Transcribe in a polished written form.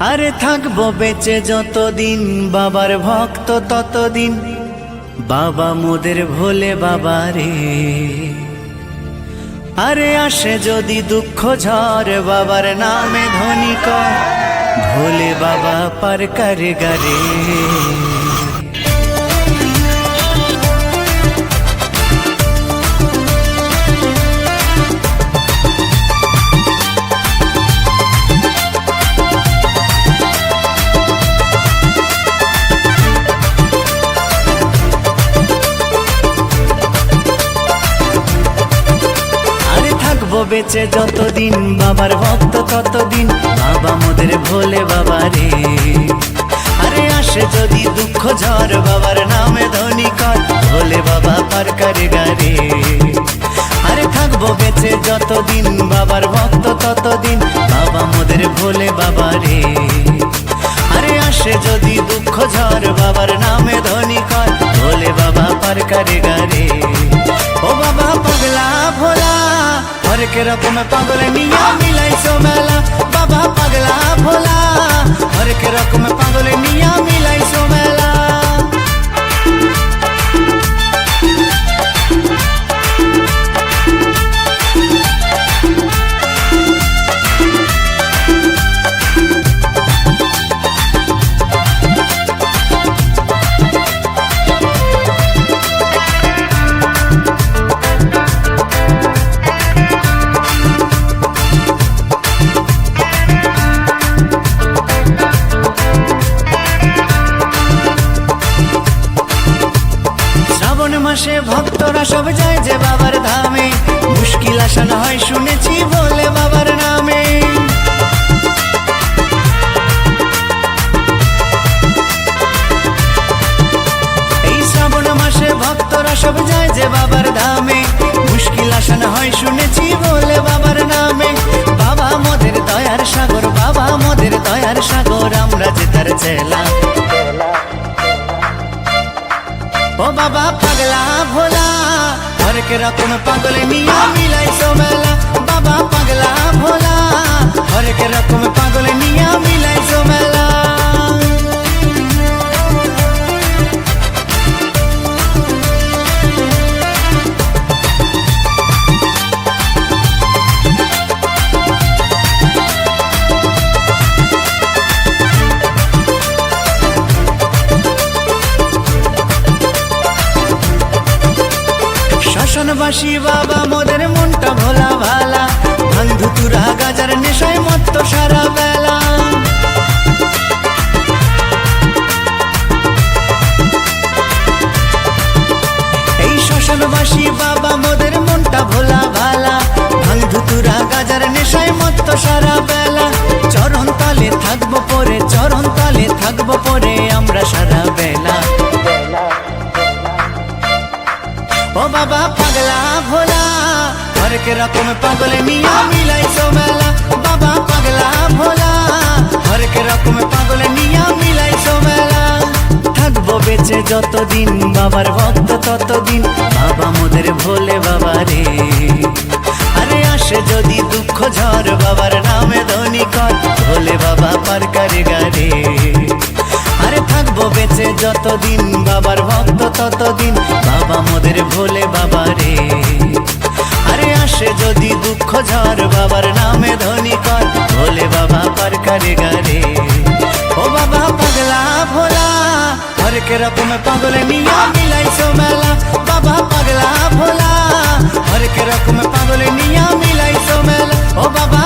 আরে থাকবো বেঁচে যতদিন বাবার ভক্ত ততদিন, বাবা মোদের ভোলে বাবা রে। আরে আসে যদি দুঃখ ঝড় বাবার নামে ধ্বনি কর, ভোলে বাবা পার করে গারে। বেঁচে যতদিন বাবার ভক্ত ততদিন, বাবা মোদের ভোলে বাবা রে। আরে আসে যদি দুঃখ ঝড় বাবার নামে ধ্বনি কর, ভোলে বাবা পার করে গারে। আরে থাকবো বেঁচে যতদিন বাবার ভক্ত ততদিন, বাবা মোদের ভোলে বাবা রে। আরে আসে যদি দুঃখ ঝড় বাবার নামে ধ্বনি কর, ভোলে বাবা পার করে গারে। ও বাবা পাগলা ভোলা হরেক রকম পাগল নিয়া মিলাইছো মেলা, বাবা পাগলা ভোলা হরেক রকম পাগল নিয়া মিলাইছো মেলা। মাসে ভক্তরা সব যায় যে বাবার ধামে, মুশকিল আসান হয় শুনেছি বলে বাবার নামে। এই শ্রাবণ মাসে ভক্তরা সব যায় যে বাবার ধামে, মুশকিল আসান হয় শুনেছি বলে বাবার নামে। বাবা মোদের দয়ার সাগর, বাবা মোদের দয়ার সাগর, আমরা যে তার চেলা। ও বাবা পাগলা ভোলা হরেক রকম পাগল নিয়া মিলাইছো মেলা, বাবা পাগলা ভোলা হরেক রকম পাগল নিয়া মিলাইছো মেলা। শাসনবাসী বাবা মোদের মনটা ভোলা ভালা, বন্ধু তুরা গাজার নেশায় মত্ত সারা বেলা। এই শাসনবাসী বাবা মোদের মনটা ভোলা ভালা, বন্ধু তুরা গাজার নেশায় মত্ত সারা বেলা। চরণ তলে থাকবো পরে, চরণ তলে থাকবো পরে আমরা সারা বেলা। ও বাবা পাগলা ভোলা হরেক রকম পাগল নিয়া মিলাইছো মেলা, বাবা পাগলা ভোলা হরেক রকম পাগল নিয়া মিলাইছো মেলা। থাকবো বেঁচে যতদিন বাবার ভক্ত ততদিন, বাবা মোদের ভোলে বাবা রে। আরে আসে যদি দুঃখ ঝড় বাবার নামে ধ্বনি কর, ভোলে বাবা পার করে গারে। আরে থাকবো বেঁচে যতদিন বাবার ভক্ত ততদিন, বাবা মোদের ভোলে বাবা রে। আরে আসে যদি দুঃখ ঝড় বাবার নামে ধ্বনি কর, ভোলে বাবা পার করে গারে। ও বাবা পাগলা ভোলা হরেক রকম পাগল নিয়া মিলাইছো মেলা, বাবা পাগলা ভোলা হরেক রকম পাগল নিয়া মিলাইছো মেলা। ও বাবা